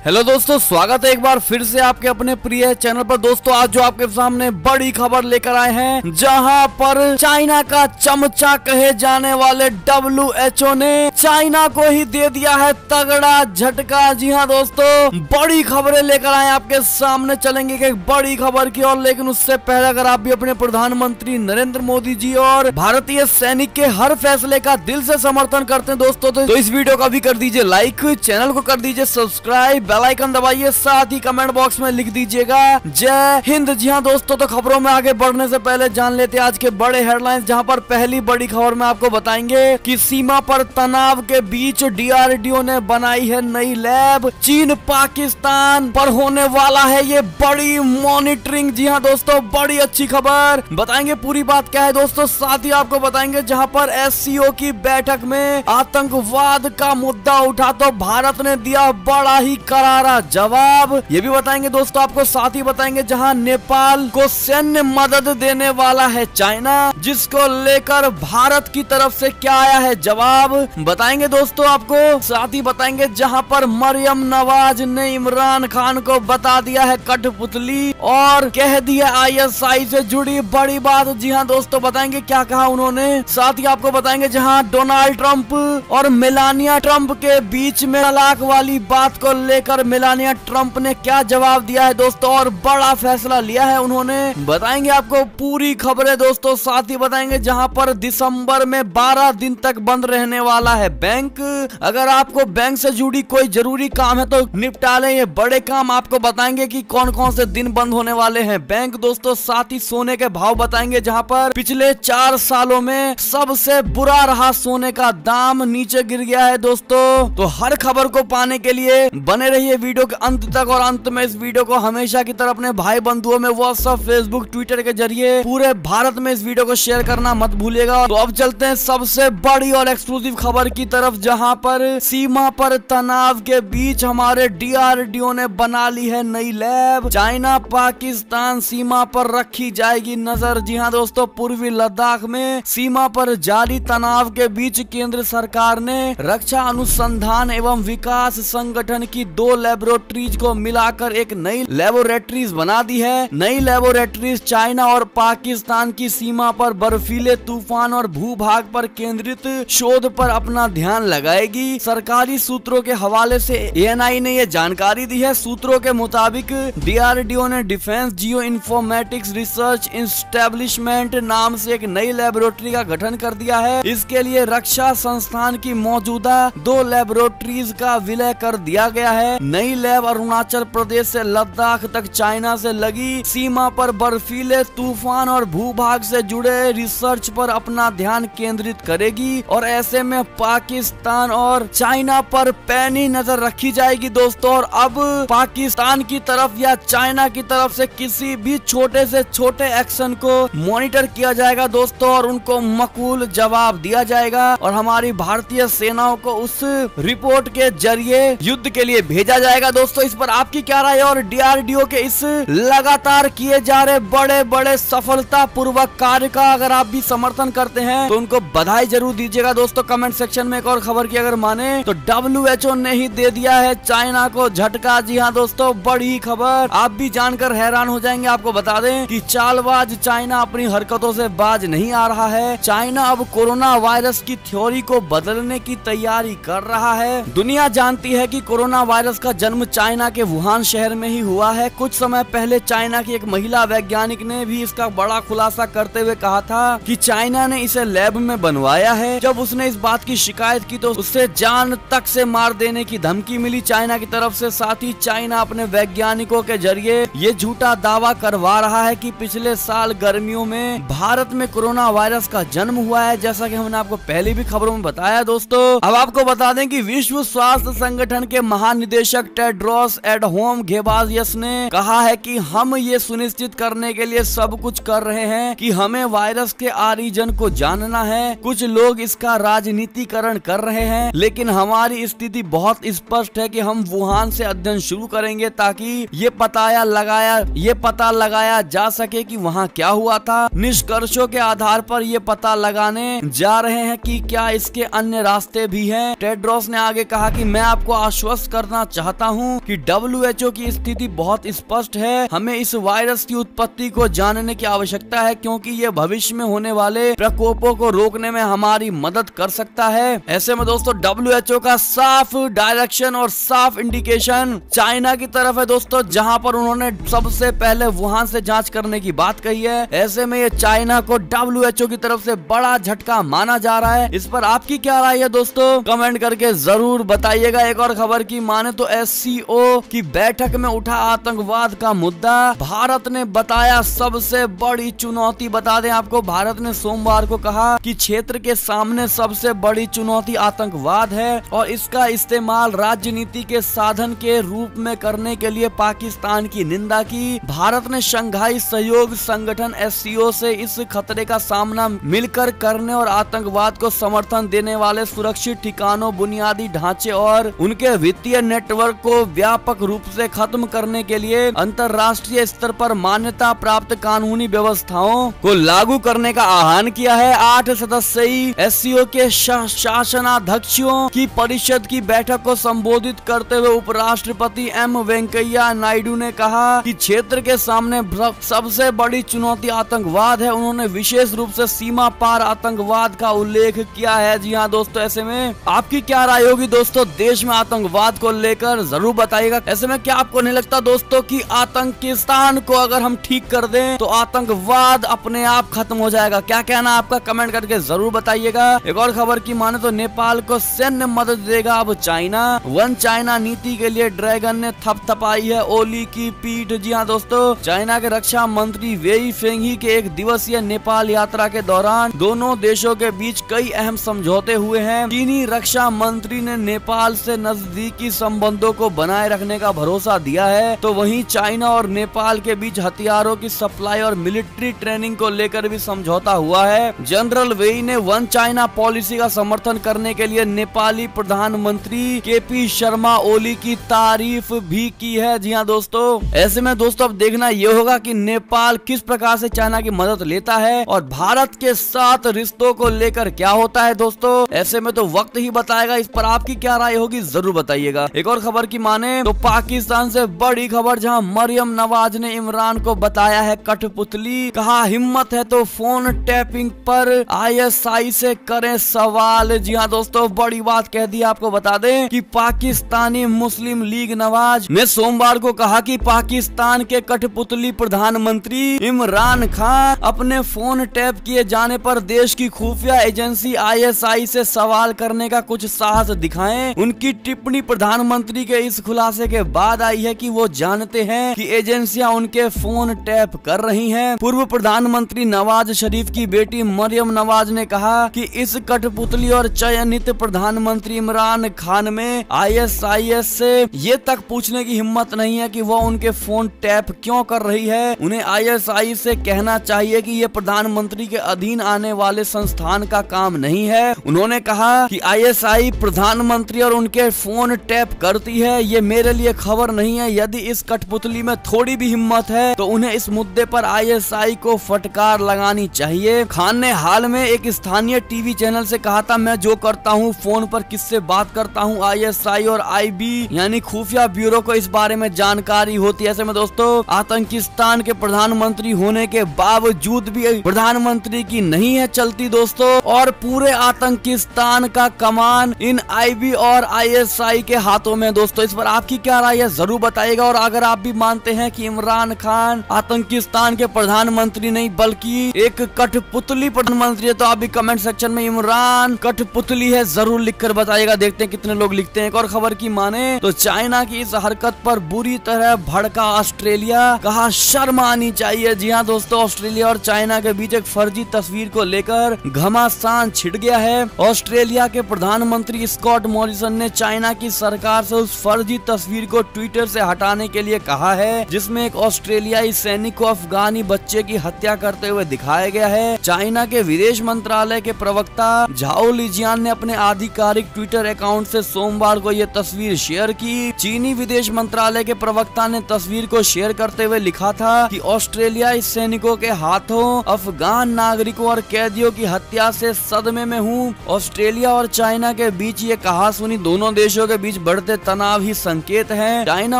Hello दोस्तों, स्वागत है एक बार फिर से आपके अपने प्रिय चैनल पर। दोस्तों आज जो आपके सामने बड़ी खबर लेकर आए हैं, जहां पर चाइना का चमचा कहे जाने वाले WHO ने चाइना को ही दे दिया है तगड़ा झटका। जी हाँ दोस्तों, बड़ी खबरें लेकर आए आपके सामने। चलेंगे एक बड़ी खबर की ओर, लेकिन उससे पहले अगर आप भी अपने प्रधानमंत्री नरेंद्र मोदी जी और भारतीय सैनिक के हर फैसले का दिल से समर्थन करते हैं दोस्तों, तो इस वीडियो का भी कर दीजिए लाइक, चैनल को कर दीजिए सब्सक्राइब, बेल आइकन दबाइए, साथ ही कमेंट बॉक्स में लिख दीजिएगा जय हिंद। जी हाँ दोस्तों, तो खबरों में आगे बढ़ने से पहले जान लेते हैं आज के बड़े हेडलाइंस, जहां पर पहली बड़ी खबर में आपको बताएंगे कि सीमा पर तनाव के बीच DRDO ने बनाई है नई लैब। चीन पाकिस्तान पर होने वाला है ये बड़ी मॉनिटरिंग। जी हाँ दोस्तों, बड़ी अच्छी खबर, बताएंगे पूरी बात क्या है दोस्तों। साथ ही आपको बताएंगे जहां पर SCO की बैठक में आतंकवाद का मुद्दा उठा तो भारत ने दिया बड़ा ही करारा जवाब, ये भी बताएंगे दोस्तों आपको। साथ ही बताएंगे जहां नेपाल को सैन्य मदद देने वाला है चाइना, जिसको लेकर भारत की तरफ से क्या आया है जवाब, बताएंगे दोस्तों आपको। साथ ही बताएंगे जहां पर मरियम नवाज ने इमरान खान को बता दिया है कठपुतली और कह दिया ISI से जुड़ी बड़ी बात। जी हाँ दोस्तों, बताएंगे क्या कहा उन्होंने। साथ ही आपको बताएंगे जहां डोनाल्ड ट्रंप और मेलानिया ट्रंप के बीच में तलाक वाली बात को लेकर मेलानिया ट्रंप ने क्या जवाब दिया है दोस्तों, और बड़ा फैसला लिया है उन्होंने, बताएंगे आपको पूरी खबरें दोस्तों। साथ ही बताएंगे जहां पर दिसंबर में 12 दिन तक बंद रहने वाला है बैंक। अगर आपको बैंक से जुड़ी कोई जरूरी काम है तो निपटा लें ये बड़े काम। आपको बताएंगे कि कौन कौन से दिन बंद होने वाले हैं बैंक दोस्तों। साथ ही सोने के भाव बताएंगे, जहां पर पिछले 4 सालों में सबसे बुरा रहा सोने का दाम, नीचे गिर गया है दोस्तों। तो हर खबर को पाने के लिए बने रहिए वीडियो के अंत तक, और अंत में इस वीडियो को हमेशा की तरह अपने भाई बंधुओं में व्हाट्सएप, फेसबुक, ट्विटर के जरिए पूरे भारत में इस वीडियो को शेयर करना मत भूलिएगा। तो अब चलते हैं सबसे बड़ी और एक्सक्लूसिव खबर की तरफ, जहां पर सीमा पर तनाव के बीच हमारे DRDO ने बना ली है नई लैब। चाइना पाकिस्तान सीमा पर रखी जाएगी नजर। जी हाँ दोस्तों, पूर्वी लद्दाख में सीमा पर जारी तनाव के बीच केंद्र सरकार ने रक्षा अनुसंधान एवं विकास संगठन की 2 लेबोरेटरीज को मिलाकर एक नई लेबोरेटरीज बना दी है। नई लेबोरेटरीज चाइना और पाकिस्तान की सीमा पर बर्फीले तूफान और भूभाग पर केंद्रित शोध पर अपना ध्यान लगाएगी। सरकारी सूत्रों के हवाले से ANI ने यह जानकारी दी है। सूत्रों के मुताबिक DRDO ने defence geo informatics research establishment नाम से एक नई लेबोरेटरी का गठन कर दिया है। इसके लिए रक्षा संस्थान की मौजूदा 2 लेबोरेटरीज का विलय कर दिया गया है। नई लैब अरुणाचल प्रदेश से लद्दाख तक चाइना से लगी सीमा पर बर्फीले तूफान और भूभाग से जुड़े रिसर्च पर अपना ध्यान केंद्रित करेगी, और ऐसे में पाकिस्तान और चाइना पर पैनी नजर रखी जाएगी दोस्तों। और अब पाकिस्तान की तरफ या चाइना की तरफ से किसी भी छोटे से छोटे एक्शन को मॉनिटर किया जाएगा दोस्तों, और उनको मकबूल जवाब दिया जाएगा, और हमारी भारतीय सेनाओं को उस रिपोर्ट के जरिए युद्ध के लिए भेजा जाएगा दोस्तों। इस पर आपकी क्या राय है, और DRDO के इस लगातार किए जा रहे बड़े बड़े सफलता पूर्वक कार्य का अगर आप भी समर्थन करते हैं तो उनको बधाई जरूर दीजिएगा दोस्तों कमेंट सेक्शन में। एक और खबर की अगर माने तो WHO ने ही दे दिया है चाइना को झटका। जी हाँ दोस्तों, बड़ी खबर, आप भी जानकर हैरान हो जाएंगे। आपको बता दें कि चालबाज चाइना अपनी हरकतों से बाज नहीं आ रहा है। चाइना अब कोरोना वायरस की थ्योरी को बदलने की तैयारी कर रहा है। दुनिया जानती है कि कोरोना वायरस का जन्म चाइना के वुहान शहर में ही हुआ है। कुछ समय पहले चाइना की एक महिला वैज्ञानिक ने भी इसका बड़ा खुलासा करते हुए कहा था कि चाइना ने इसे लैब में बनवाया है। जब उसने इस बात की शिकायत की तो उससे जान तक से मार देने की धमकी मिली चाइना की तरफ से। साथ ही चाइना अपने वैज्ञानिकों के जरिए ये झूठा दावा करवा रहा है कि पिछले साल गर्मियों में भारत में कोरोना वायरस का जन्म हुआ है, जैसा कि हमने आपको पहले भी खबरों में बताया दोस्तों। अब आपको बता दें कि विश्व स्वास्थ्य संगठन के महानिदेशक टेड्रोस एडहोम घेब्रेयेसस ने कहा है कि हम ये सुनिश्चित करने के लिए सब कुछ कर रहे हैं कि हमें वायरस के ओरिजिन को जानना है। कुछ लोग इसका राजनीतिकरण कर रहे हैं, लेकिन हमारी स्थिति बहुत स्पष्ट है कि हम वुहान से अध्ययन शुरू करेंगे ताकि ये पता लगाया जा सके कि वहाँ क्या हुआ था। निष्कर्षों के आधार पर ये पता लगाने जा रहे हैं कि क्या इसके अन्य रास्ते भी हैं। टेड्रोस ने आगे कहा कि मैं आपको आश्वस्त करना चाहता हूँ कि WHO की स्थिति बहुत स्पष्ट है। हमें इस वायरस की उत्पत्ति को जानने की आवश्यकता है, क्योंकि ये भविष्य में होने वाले प्रकोपों को रोकने में हमारी मदद कर सकता है। ऐसे में दोस्तों WHO का साफ डायरेक्शन और साफ इंडिकेशन चाइना की तरफ है दोस्तों, जहां पर उन्होंने सबसे पहले वुहान से जांच करने की बात कही है। ऐसे में ये चाइना को WHO की तरफ से बड़ा झटका माना जा रहा है। इस पर आपकी क्या राय है दोस्तों, कमेंट करके जरूर बताइएगा। एक और खबर की माने तो SCO की बैठक में उठा आतंकवाद का मुद्दा, भारत ने बताया सबसे बड़ी चुनौती। बता दें आपको, भारत ने सोमवार को कहा कि क्षेत्र के सामने सबसे बड़ी चुनौती आतंकवाद है और इसका इस्तेमाल राजनीति के साधन के रूप में करने के लिए पाकिस्तान की निंदा की। भारत ने शंघाई सहयोग संगठन SCO से इस खतरे का सामना मिलकर करने और आतंकवाद को समर्थन देने वाले सुरक्षित ठिकानों, बुनियादी ढांचे और उनके वित्तीय नेटवर्क को व्यापक रूप से खत्म करने के लिए अंतर्राष्ट्रीय स्तर पर मान्यता प्राप्त कानूनी व्यवस्थाओं को लागू करने का आह्वान किया है। 8 सदस्यीय SCO के शासनाध्यक्षों की परिषद की बैठक को संबोधित करते हुए उपराष्ट्रपति M वेंकैया नायडू ने कहा कि क्षेत्र के सामने सबसे बड़ी चुनौती आतंकवाद है। उन्होंने विशेष रूप से सीमा पार आतंकवाद का उल्लेख किया है। जी हाँ दोस्तों, ऐसे में आपकी क्या राय होगी दोस्तों देश में आतंकवाद को लेकर, जरूर बताइएगा। ऐसे में क्या आपको नहीं लगता दोस्तों कि आतंकिस्तान को अगर हम ठीक कर दें तो आतंकवाद अपने आप खत्म हो जाएगा? क्या कहना आपका, कमेंट करके जरूर बताइएगा। एक और खबर की माने तो नेपाल को सैन्य मदद देगा अब चाइना। वन चाइना नीति के लिए ड्रैगन ने थपथपाई है ओली की पीठ। जी हाँ दोस्तों, चाइना के रक्षा मंत्री वेई फेंघी के 1 दिवसीय नेपाल यात्रा के दौरान दोनों देशों के बीच कई अहम समझौते हुए हैं। चीनी रक्षा मंत्री ने नेपाल से नजदीकी संबंधों को बनाए रखने का भरोसा दिया है, तो वहीं चाइना और नेपाल के बीच हथियारों की सप्लाई और मिलिट्री ट्रेनिंग को लेकर भी समझौता हुआ है। जनरल वेई ने वन चाइना पॉलिसी का समर्थन करने के लिए नेपाली प्रधानमंत्री KP शर्मा ओली की तारीफ भी की है। जी हाँ दोस्तों, ऐसे में दोस्तों अब देखना ये होगा कि नेपाल किस प्रकार से चाइना की मदद लेता है और भारत के साथ रिश्तों को लेकर क्या होता है दोस्तों। ऐसे में तो वक्त ही बताएगा। इस पर आपकी क्या राय होगी जरूर बताइएगा। एक और खबर की माने तो पाकिस्तान से बड़ी खबर, जहां मरियम नवाज ने इमरान को बताया है कठपुतली। कहा हिम्मत है तो फोन टैपिंग पर ISI से करें सवाल। जी हाँ दोस्तों, बड़ी बात कह दी। आपको बता दें कि पाकिस्तानी मुस्लिम लीग नवाज ने सोमवार को कहा कि पाकिस्तान के कठपुतली प्रधानमंत्री इमरान खान अपने फोन टैप किए जाने पर देश की खुफिया एजेंसी ISI से सवाल करने का कुछ साहस दिखाएं। उनकी टिप्पणी प्रधानमंत्री के इस खुलासे के बाद आई है कि वो जानते हैं कि एजेंसियां उनके फोन टैप कर रही हैं। पूर्व प्रधानमंत्री नवाज शरीफ की बेटी मरियम नवाज ने कहा कि इस कठपुतली और चयनित प्रधानमंत्री इमरान खान में ISIS से ये तक पूछने की हिम्मत नहीं है कि वो उनके फोन टैप क्यों कर रही है। उन्हें ISI से कहना चाहिए कि ये प्रधानमंत्री के अधीन आने वाले संस्थान का काम नहीं है। उन्होंने कहा कि ISI प्रधानमंत्री और उनके फोन टैप करती है, ये मेरे लिए खबर नहीं है। यदि इस कठपुतली में थोड़ी भी हिम्मत है तो उन्हें इस मुद्दे पर ISI को फटकार लगानी चाहिए। खान ने हाल में एक स्थानीय टीवी चैनल से कहा था, मैं जो करता हूँ फोन पर किससे बात करता हूँ, ISI और IB यानी खुफिया ब्यूरो को इस बारे में जानकारी होती है। ऐसे में दोस्तों आतंकिस्तान के प्रधानमंत्री होने के बावजूद भी प्रधानमंत्री की नहीं है चलती दोस्तों, और पूरे आतंकिस्तान का कमान इन IB और ISI के हाथों में दोस्तों। इस पर आपकी क्या राय है जरूर बताइएगा। और अगर आप भी मानते हैं कि इमरान खान आतंकिस्तान के प्रधानमंत्री नहीं बल्कि एक कठपुतली प्रधानमंत्री है, तो आप भी कमेंट सेक्शन में इमरान कठपुतली है जरूर लिखकर बताइएगा। देखते हैं कितने लोग लिखते हैं। एक और खबर की माने तो चाइना की इस हरकत पर बुरी तरह भड़का ऑस्ट्रेलिया। कहा शर्म आनी चाहिए। जी हाँ दोस्तों, ऑस्ट्रेलिया और चाइना के बीच एक फर्जी तस्वीर को लेकर घमासान छिड़ गया है। ऑस्ट्रेलिया के प्रधानमंत्री स्कॉट मॉरिसन ने चाइना की सरकार से उस फर्जी तस्वीर को ट्विटर से हटाने के लिए कहा है, जिसमें एक ऑस्ट्रेलियाई सैनिक को अफगानी बच्चे की हत्या करते हुए दिखाया गया है। चाइना के विदेश मंत्रालय के प्रवक्ता झाओ लिजियान ने अपने आधिकारिक ट्विटर अकाउंट से सोमवार को यह तस्वीर शेयर की। चीनी विदेश मंत्रालय के प्रवक्ता ने तस्वीर को शेयर करते हुए लिखा था कि ऑस्ट्रेलियाई सैनिकों के हाथों अफगान नागरिकों और कैदियों की हत्या से सदमे में हूँ। ऑस्ट्रेलिया और चाइना के बीच ये कहासुनी दोनों देशों के बीच बढ़ते से तनाव ही संकेत है। चाइना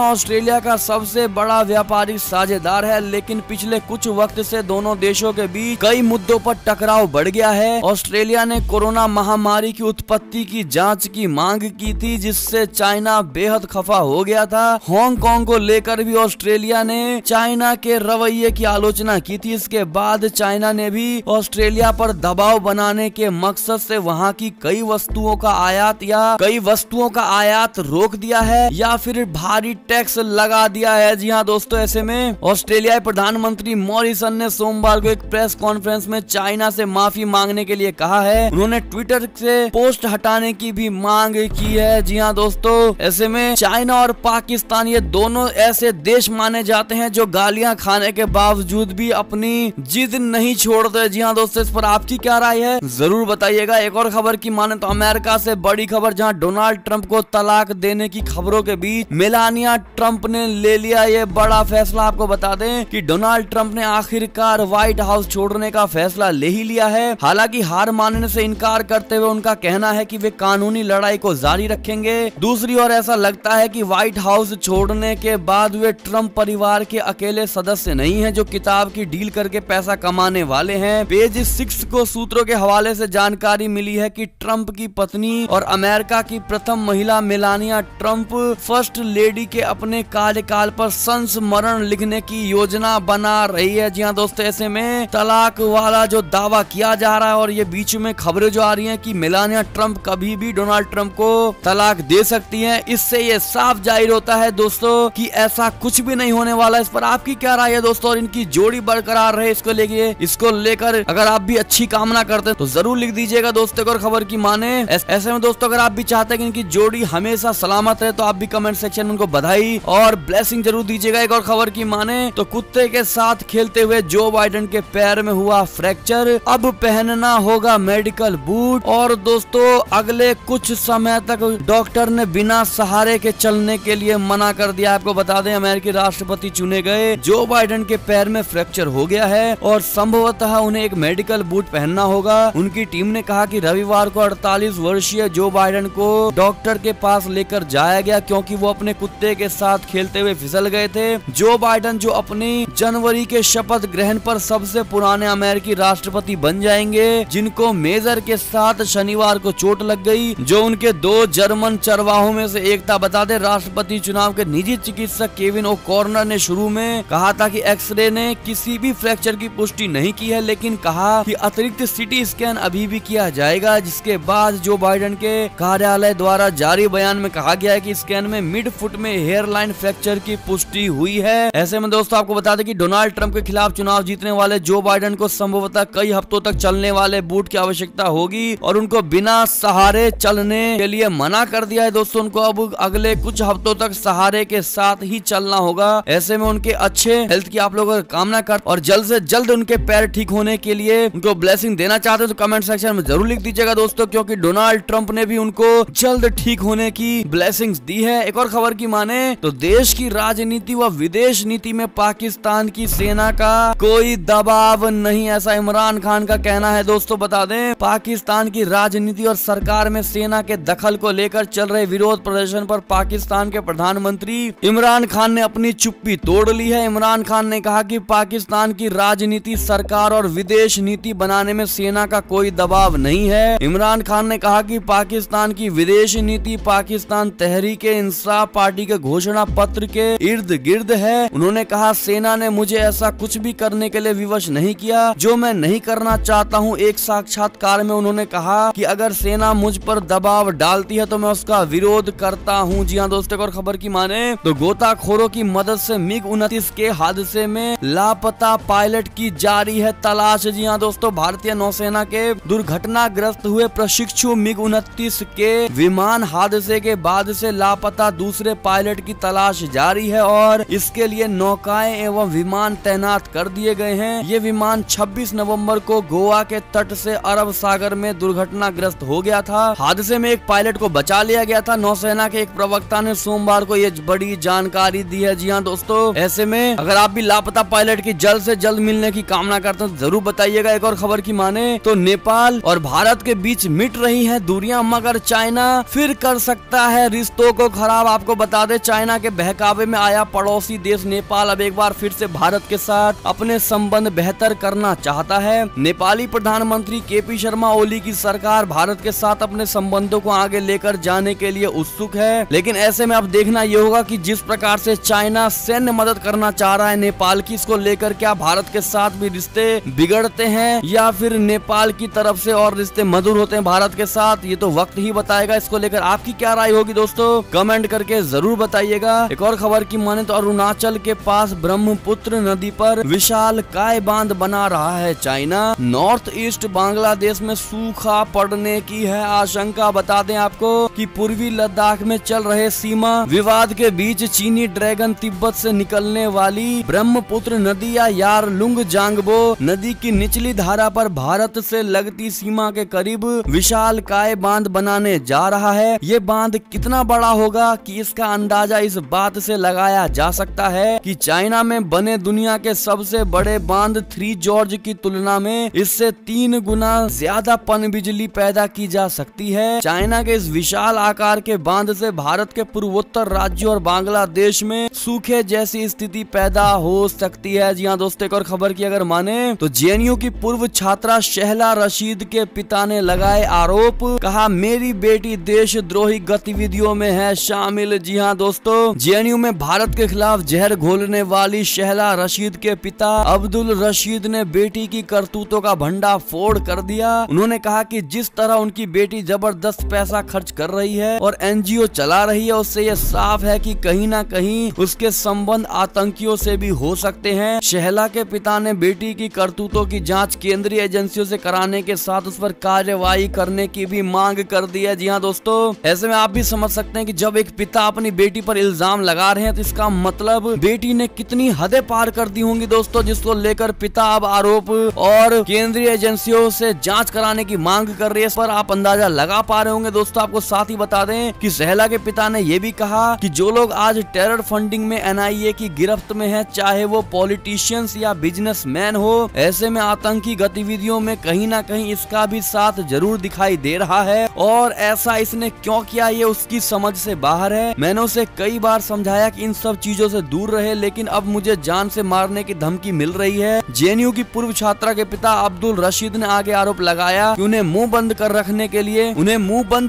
ऑस्ट्रेलिया का सबसे बड़ा व्यापारिक साझेदार है, लेकिन पिछले कुछ वक्त से दोनों देशों के बीच कई मुद्दों पर टकराव बढ़ गया है। ऑस्ट्रेलिया ने कोरोना महामारी की उत्पत्ति की जांच की मांग की थी, जिससे चाइना बेहद खफा हो गया था। हांगकांग को लेकर भी ऑस्ट्रेलिया ने चाइना के रवैये की आलोचना की थी। इसके बाद चाइना ने भी ऑस्ट्रेलिया पर दबाव बनाने के मकसद से वहां की कई वस्तुओं का आयात रोक दिया है या फिर भारी टैक्स लगा दिया है। जी हाँ दोस्तों, ऐसे में ऑस्ट्रेलियाई प्रधानमंत्री मॉरिसन ने सोमवार को एक प्रेस कॉन्फ्रेंस में चाइना से माफी मांगने के लिए कहा है। उन्होंने ट्विटर से पोस्ट हटाने की भी मांग की है। जी हाँ दोस्तों, ऐसे में चाइना और पाकिस्तान ये दोनों ऐसे देश माने जाते हैं जो गालियां खाने के बावजूद भी अपनी जिद नहीं छोड़ते। जी हाँ दोस्तों, इस पर आपकी क्या राय है जरूर बताइएगा। एक और खबर की माने तो अमेरिका से बड़ी खबर, जहां डोनाल्ड ट्रंप को तलाक देने की खबरों के बीच मेलानिया ट्रंप ने ले लिया ये बड़ा फैसला। आपको बता दें कि डोनाल्ड ट्रंप ने आखिरकार व्हाइट हाउस छोड़ने का फैसला ले ही लिया है। हालांकि हार मानने से इनकार करते हुए उनका कहना है कि वे कानूनी लड़ाई को जारी रखेंगे। दूसरी ओर ऐसा लगता है कि व्हाइट हाउस छोड़ने के बाद वे ट्रंप परिवार के अकेले सदस्य नहीं हैं जो किताब की डील करके पैसा कमाने वाले हैं। पेज 6 को सूत्रों के हवाले से जानकारी मिली है कि ट्रंप की पत्नी और अमेरिका की प्रथम महिला मेलानिया ट्रंप फर्स्ट लेडी के अपने कार्यकाल पर संस्मरण लिखने की योजना बना रही है। जी हाँ दोस्तों, ऐसे में तलाक वाला जो दावा किया जा रहा है और ये बीच में खबरें जो आ रही हैं कि मेलानिया ट्रंप कभी भी डोनाल्ड ट्रंप को तलाक दे सकती हैं, इससे ये साफ जाहिर होता है दोस्तों कि ऐसा कुछ भी नहीं होने वाला। इस पर आपकी क्या राय है दोस्तों, और इनकी जोड़ी बरकरार रहे इसको लेकर अगर आप भी अच्छी कामना करते हैं तो जरूर लिख दीजिएगा दोस्तों। और खबर की माने ऐसे में दोस्तों अगर आप भी चाहते हैं कि इनकी जोड़ी हमेशा सलामत रहे तो आप भी कमेंट सेक्शन में उनको बधाई और ब्लेसिंग जरूर दीजिएगा। एक और खबर की माने तो कुत्ते के साथ खेलते हुए जो बाइडेन के पैर में हुआ फ्रैक्चर, अब पहनना होगा मेडिकल बूट। और दोस्तों अगले कुछ समय तक डॉक्टर ने बिना सहारे के चलने के लिए मना कर दिया। आपको बता दें अमेरिकी राष्ट्रपति चुने गए जो बाइडेन के पैर में फ्रैक्चर हो गया है और संभवतः उन्हें एक मेडिकल बूट पहनना होगा। उनकी टीम ने कहा कि रविवार को 48 वर्षीय जो बाइडेन को डॉक्टर के पास लेकर जाया गया क्योंकि वो अपने कुत्ते के साथ खेलते हुए फिसल गए थे। जो बाइडेन जो अपनी जनवरी के शपथ ग्रहण पर सबसे पुराने अमेरिकी राष्ट्रपति बन जाएंगे, जिनको मेजर के साथ शनिवार को चोट लग गई जो उनके 2 जर्मन चरवाहों में से एक था। बता दें राष्ट्रपति चुनाव के निजी चिकित्सक केविन ओकॉर्नर ने शुरू में कहा था कि एक्सरे ने किसी भी फ्रैक्चर की पुष्टि नहीं की है, लेकिन कहा कि अतिरिक्त सीटी स्कैन अभी भी किया जाएगा। जिसके बाद जो बाइडेन के कार्यालय द्वारा जारी बयान में कहा गया है कि स्कैन में मिड फुट में हेयरलाइन फ्रैक्चर की पुष्टि हुई है। ऐसे में दोस्तों आपको बता दें कि डोनाल्ड ट्रंप के खिलाफ चुनाव जीतने वाले जो बाइडेन को संभवतः कई हफ्तों तक चलने वाले बूट की आवश्यकता होगी और उनको बिना सहारे चलने के लिए मना कर दिया है। दोस्तों उनको अब अगले कुछ हफ्तों तक सहारे के साथ ही चलना होगा। ऐसे में उनके अच्छे हेल्थ की आप लोगों का कामना कर और जल्द से जल्द उनके पैर ठीक होने के लिए उनको ब्लेसिंग देना चाहते हैं तो कमेंट सेक्शन में जरूर लिख दीजिएगा दोस्तों, क्योंकि डोनाल्ड ट्रंप ने भी उनको जल्द ठीक होने की ब्लेसिंग्स दी है। एक और खबर की माने तो देश की राजनीति व विदेश नीति में पाकिस्तान की सेना का कोई दबाव नहीं, ऐसा इमरान खान का कहना है। दोस्तों बता दें पाकिस्तान की राजनीति और सरकार में सेना के दखल को लेकर चल रहे विरोध प्रदर्शन पर पाकिस्तान के प्रधानमंत्री इमरान खान ने अपनी चुप्पी तोड़ ली है। इमरान खान ने कहा कि पाकिस्तान की राजनीति, सरकार और विदेश नीति बनाने में सेना का कोई दबाव नहीं है। इमरान खान ने कहा कि पाकिस्तान की विदेश नीति पाकिस्तान तहरीक-ए-इंसाफ पार्टी के घोषणा पत्र के इर्द गिर्द है। उन्होंने कहा सेना ने मुझे ऐसा कुछ भी करने के लिए विवश नहीं किया जो मैं नहीं करना चाहता हूं। एक साक्षात्कार में उन्होंने कहा कि अगर सेना मुझ पर दबाव डालती है तो मैं उसका विरोध करता हूं। जी हां दोस्तों, और खबर की माने तो गोताखोरों की मदद से MiG-29 के हादसे में लापता पायलट की जारी है तलाश। जी हां दोस्तों, भारतीय नौसेना के दुर्घटनाग्रस्त हुए प्रशिक्षु MiG-29 के विमान हादसे के बाद से लापता दूसरे पायलट की तलाश जारी है और इसके लिए नौकाएं एवं विमान तैनात कर दिए गए हैं। ये विमान 26 नवंबर को गोवा के तट से अरब सागर में दुर्घटनाग्रस्त हो गया था। हादसे में एक पायलट को बचा लिया गया था। नौसेना के एक प्रवक्ता ने सोमवार को ये बड़ी जानकारी दी है। जी हाँ दोस्तों, ऐसे में अगर आप भी लापता पायलट की जल्द से जल्द मिलने की कामना करते हैं तो जरूर बताइएगा। एक और खबर की माने तो नेपाल और भारत के बीच मिट रही है दूरियां, मगर चाइना फिर कर सकता है है रिश्तों को खराब। आपको बता दें चाइना के बहकावे में आया पड़ोसी देश नेपाल अब एक बार फिर से भारत के साथ अपने संबंध बेहतर करना चाहता है। नेपाली प्रधानमंत्री केपी शर्मा ओली की सरकार भारत के साथ अपने संबंधों को आगे लेकर जाने के लिए उत्सुक है, लेकिन ऐसे में अब देखना ये होगा कि जिस प्रकार से चाइना सैन्य मदद करना चाह रहा है नेपाल की, इसको लेकर क्या भारत के साथ भी रिश्ते बिगड़ते हैं या फिर नेपाल की तरफ से और रिश्ते मधुर होते हैं भारत के साथ, ये तो वक्त ही बताएगा। इसको लेकर आपकी क्या राय होगी दोस्तों, कमेंट करके जरूर बताइएगा। एक और खबर की माने तो अरुणाचल के पास ब्रह्मपुत्र नदी पर विशाल काय बांध बना रहा है चाइना। नॉर्थ ईस्ट बांग्लादेश में सूखा पड़ने की है आशंका। बता दें आपको कि पूर्वी लद्दाख में चल रहे सीमा विवाद के बीच चीनी ड्रैगन तिब्बत से निकलने वाली ब्रह्मपुत्र नदी या यारलुंग जांगबो नदी की निचली धारा पर भारत से लगती सीमा के करीब विशाल काय बांध बनाने जा रहा है। ये बांध कितना बड़ा होगा कि इसका अंदाजा इस बात से लगाया जा सकता है कि चाइना में बने दुनिया के सबसे बड़े बांध थ्री जॉर्ज की तुलना में इससे 3 गुना ज्यादा पन बिजली पैदा की जा सकती है। चाइना के इस विशाल आकार के बांध से भारत के पूर्वोत्तर राज्यों और बांग्लादेश में सूखे जैसी स्थिति पैदा हो सकती है। जी हाँ दोस्तों, एक और खबर की अगर माने तो जेएनयू की पूर्व छात्रा शहला रशीद के पिता ने लगाए आरोप, कहा मेरी बेटी देशद्रोही गतिविधियों में है शामिल। जी हाँ दोस्तों, जेएनयू में भारत के खिलाफ जहर घोलने वाली शहला रशीद के पिता अब्दुल रशीद ने बेटी की करतूतों का भंडा फोड़ कर दिया। उन्होंने कहा कि जिस तरह उनकी बेटी जबरदस्त पैसा खर्च कर रही है और एनजीओ चला रही है, उससे ये साफ है कि कहीं ना कहीं उसके संबंध आतंकियों से भी हो सकते हैं। शहला के पिता ने बेटी की करतूतों की जांच केंद्रीय एजेंसियों से कराने के साथ उस पर कार्रवाई करने की भी मांग कर दी है। जी हाँ दोस्तों, ऐसे में आप भी समझ सकते हैं कि जब एक पिता अपनी बेटी पर इल्जाम लगा रहे हैं तो इसका मतलब बेटी ने कितनी हदें पार कर दी होंगी दोस्तों, जिसको लेकर पिता अब आरोप और केंद्रीय एजेंसियों से जांच कराने की मांग कर रही है। इस पर आप अंदाजा लगा पा रहे होंगे दोस्तों। आपको साथ ही बता दें कि शहला के पिता ने यह भी कहा कि जो लोग आज टेरर फंडिंग में एनआईए की गिरफ्त में है, चाहे वो पॉलिटिशियंस या बिजनेसमैन हो, ऐसे में आतंकी गतिविधियों में कहीं ना कहीं इसका भी साथ जरूर दिखाई दे रहा है और ऐसा इसने क्यों किया ये उसकी समझ से बाहर है। मैंने उसे कई बार समझाया कि इन सब चीजों से दूर रहे, लेकिन अब मुझे जान से मारने की धमकी मिल रही है। जेएनयू की पूर्व छात्रा के पिता अब्दुल रशीद ने आगे आरोप लगाया कि उन्हें मुंह बंद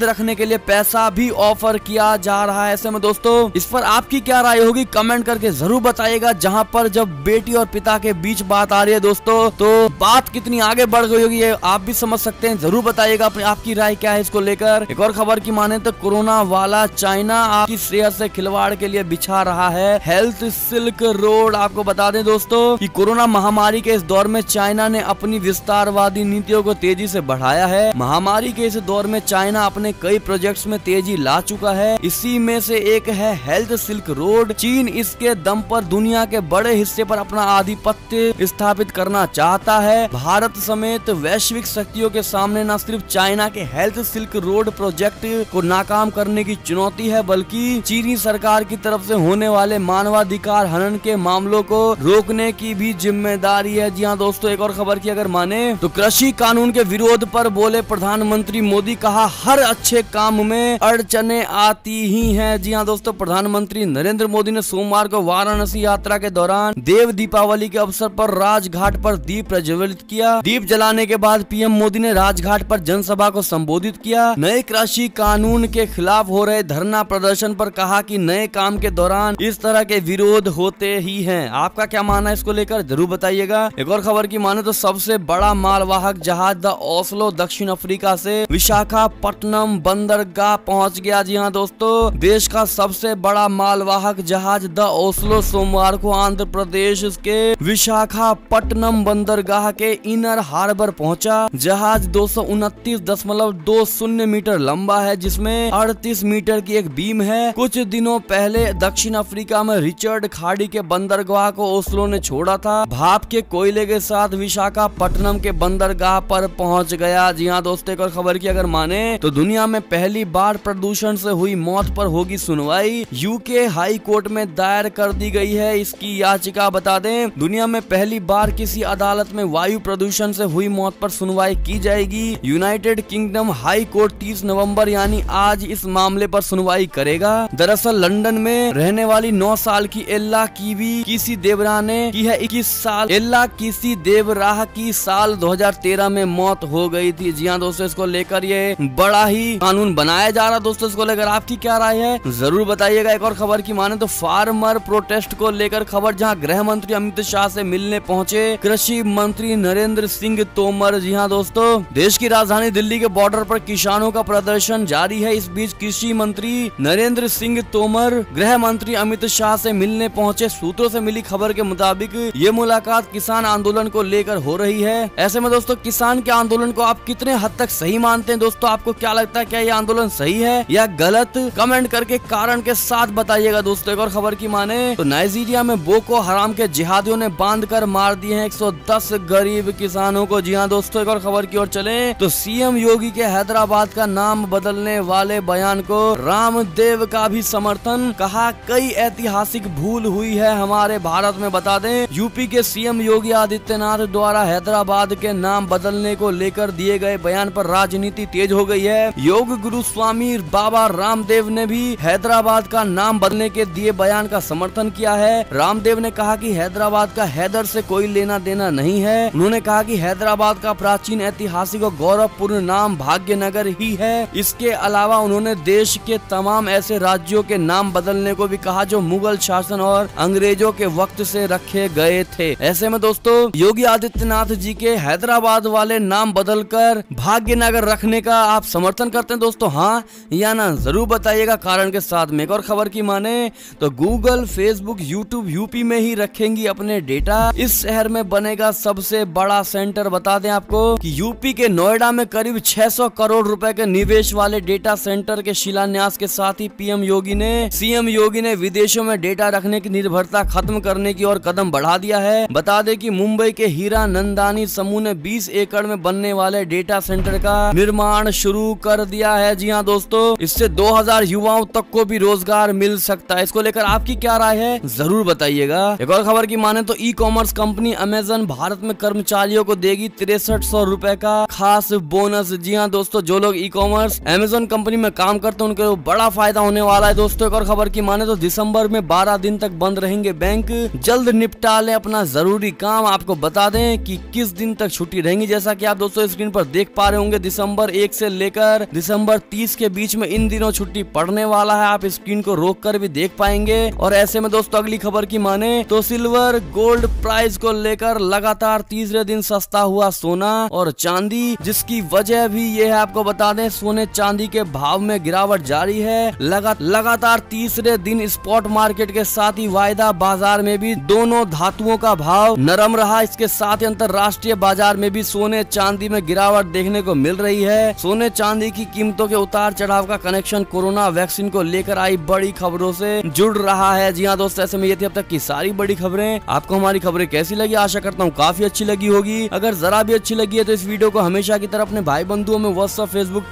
रखने के लिए पैसा भी ऑफर किया जा रहा है। ऐसे में दोस्तों इस पर आपकी क्या राय होगी, कमेंट करके जरूर बताइएगा। जहां पर जब बेटी और पिता के बीच बात आ रही है दोस्तों, तो बात कितनी आगे बढ़ गई होगी ये आप भी समझ सकते हैं। जरूर बताइएगा आपकी राय क्या है इसको लेकर। एक और खबर की माने तो कोरोना वाला चाइना आपकी सेहत से खिलवाड़ के लिए बिछा रहा है हेल्थ सिल्क रोड। आपको बता दें दोस्तों कि कोरोना महामारी के इस दौर में चाइना ने अपनी विस्तारवादी नीतियों को तेजी से बढ़ाया है। महामारी के इस दौर में चाइना अपने कई प्रोजेक्ट्स में तेजी ला चुका है। इसी में से एक है हेल्थ सिल्क रोड। चीन इसके दम पर दुनिया के बड़े हिस्से पर अपना आधिपत्य स्थापित करना चाहता है। भारत समेत वैश्विक शक्तियों के सामने न सिर्फ चाइना के हेल्थ सिल्क रोड प्रोजेक्ट को नाकाम करने की चुनौती है, बल्कि चीनी सरकार की तरफ से होने वाले मानवाधिकार हनन के मामलों को रोकने की भी जिम्मेदारी है। जी हाँ दोस्तों, एक और खबर की अगर माने तो कृषि कानून के विरोध पर बोले प्रधानमंत्री मोदी, कहा हर अच्छे काम में अड़चने आती ही हैं। जी हाँ दोस्तों, प्रधानमंत्री नरेंद्र मोदी ने सोमवार को वाराणसी यात्रा के दौरान देव दीपावली के अवसर पर राजघाट पर दीप प्रज्वलित किया। दीप जलाने के बाद पीएम मोदी ने राजघाट पर जनसभा को संबोधित किया। नए कृषि कानून के खिलाफ हो रहे धरना प्रदर्शन पर कहा कि नए काम के दौरान इस तरह के विरोध होते ही हैं। आपका क्या मानना है इसको लेकर जरूर बताइएगा। एक और खबर की माने तो सबसे बड़ा मालवाहक जहाज द ओस्लो दक्षिण अफ्रीका से विशाखापट्टनम बंदरगाह पहुंच गया। जी हाँ दोस्तों, देश का सबसे बड़ा मालवाहक जहाज द ओस्लो सोमवार को आंध्र प्रदेश के विशाखापट्टनम बंदरगाह के इनर हार्बर पहुंचा। जहाज 229.20 मीटर लंबा है, जिसमें 38 मीटर की एक बीम है। कुछ दिनों पहले दक्षिण अफ्रीका में रिचर्ड खाड़ी के बंदरगाह को ओस्लो ने छोड़ा था। भाप के कोयले के साथ विशाखापट्टनम के बंदरगाह पर पहुंच गया। जी हाँ दोस्तों, एक और खबर की अगर माने तो दुनिया में पहली बार प्रदूषण से हुई मौत पर होगी सुनवाई। यूके हाई कोर्ट में दायर कर दी गई है इसकी याचिका। बता दें, दुनिया में पहली बार किसी अदालत में वायु प्रदूषण से हुई मौत पर सुनवाई की जाएगी। यूनाइटेड किंगडम हाई कोर्ट 30 नवंबर यानी आज इस मामले पर सुनवाई करेगा। दरअसल लंदन में रहने वाली 9 साल की एल्ला किसी देवरा ने की है 21 साल। एल्ला किसी देवराह की साल 2013 में मौत हो गई थी। जी हाँ दोस्तों, इसको लेकर ये बड़ा ही कानून बनाया जा रहा। दोस्तों इसको लेकर आपकी क्या राय है जरूर बताइएगा। एक और खबर की माने तो फार्मर प्रोटेस्ट को लेकर खबर, जहां गृह मंत्री अमित शाह से मिलने पहुंचे कृषि मंत्री नरेंद्र सिंह तोमर। जी हाँ दोस्तों, देश की राजधानी दिल्ली के बॉर्डर पर किसानों का प्रदर्शन जारी है। इस बीच कृषि मंत्री नरेंद्र सिंह तोमर गृह मंत्री अमित शाह से मिलने पहुंचे। सूत्रों से मिली खबर के मुताबिक ये मुलाकात किसान आंदोलन को लेकर हो रही है। ऐसे में दोस्तों किसान के आंदोलन को आप कितने हद तक सही मानते हैं? दोस्तों आपको क्या लगता है, क्या ये आंदोलन सही है या गलत? कमेंट करके कारण के साथ बताइएगा। दोस्तों एक और खबर की माने तो नाइजीरिया में बोको हराम के जिहादियों ने बांधकर मार दिए हैं 110 गरीब किसानों को। जी हाँ दोस्तों, एक और खबर की ओर चले तो सीएम योगी के हैदराबाद का नाम बदलने वाले बयान को रामदेव का भी समर्थन। कहा कई ऐतिहासिक भूल हुई है हमारे भारत में। बता दें यूपी के सीएम योगी आदित्यनाथ द्वारा हैदराबाद के नाम बदलने को लेकर दिए गए बयान पर राजनीति तेज हो गई है। योग गुरु स्वामी बाबा रामदेव ने भी हैदराबाद का नाम बदलने के दिए बयान का समर्थन किया है। रामदेव ने कहा कि हैदराबाद का हैदर से कोई लेना देना नहीं है। उन्होंने कहा कि हैदराबाद का प्राचीन ऐतिहासिक और गौरवपूर्ण नाम भाग्यनगर ही है। इसके अलावा उन्होंने देश के तमाम ऐसे राज्यों के नाम बदलने को भी कहा जो मुगल शासन और अंग्रेजों के वक्त से रखे गए थे। ऐसे में दोस्तों योगी आदित्यनाथ जी के हैदराबाद वाले नाम बदलकर भाग्यनगर रखने का आप समर्थन करते हैं दोस्तों, हाँ या ना जरूर बताइएगा कारण के साथ में। और खबर की माने तो गूगल, फेसबुक, यूट्यूब यूपी में ही रखेंगी अपने डेटा। इस शहर में बनेगा सबसे बड़ा सेंटर। बता दें आपको कि यूपी के नोएडा में करीब 600 करोड़ रुपए के निवेश वाले डेटा सेंटर के शिलान्यास के साथ ही सीएम योगी ने विदेशों में डेटा रखने की निर्भरता खत्म करने की ओर कदम बढ़ा दिया है। बता दें कि मुंबई के हीरा नंदानी समूह ने 20 एकड़ में बनने वाले डेटा सेंटर का निर्माण शुरू कर दिया है। जी हाँ दोस्तों, इससे 2000 युवाओं तक को भी रोजगार मिल सकता है। इसको लेकर आपकी क्या राय है जरूर बताइएगा। एक और खबर की माने तो e commerce company Amazon Bharat में कर्मचारियों को देगी 6300 रुपए का खास बोनस। जी हाँ दोस्तों, जो लोग ई कॉमर्स अमेजन कंपनी में काम करते हैं उनको बड़ा फायदा होने वाला है। दोस्तों एक और खबर की माने तो दिसंबर में 12 दिन तक बंद रहेंगे बैंक। जल्द निपटा ले अपना जरूरी काम। आपको बता दें कि किस दिन तक छुट्टी रहेंगी। जैसा कि आप दोस्तों स्क्रीन पर देख पा रहे होंगे, दिसंबर 1 से लेकर दिसंबर 30 के बीच में इन दिनों छुट्टी पड़ने वाला है। आप स्क्रीन को रोक कर भी देख पाएंगे। और ऐसे में दोस्तों अगली खबर की माने तो सिल्वर गोल्ड प्राइस को लेकर लगातार तीसरे दिन सस्ता हुआ सोना और चांदी, जिसकी वजह भी ये है आपको बता दें सोने चांदी के भाव में गिरावट जारी है। लगातार तीसरे दिन स्पॉट मार्केट के साथ ही वायदा बाजार में भी दोनों धातुओं का भाव नरम रहा। इसके साथ ही अंतरराष्ट्रीय बाजार में भी सोने चांदी में गिरावट देखने को मिल रही है। सोने चांदी की कीमतों के उतार चढ़ाव का कनेक्शन कोरोना वैक्सीन को लेकर आई बड़ी खबरों से जुड़ रहा है। जी हाँ दोस्तों, ऐसे में ये थी अब तक की सारी बड़ी खबरें। आपको हमारी खबरें कैसी लगी? आशा करता हूँ काफी अच्छी लगी होगी। अगर जरा भी अच्छी लगी है तो इस वीडियो को हमेशा की तरह अपने भाई बंधुओं में व्हाट्सएप, फेसबुक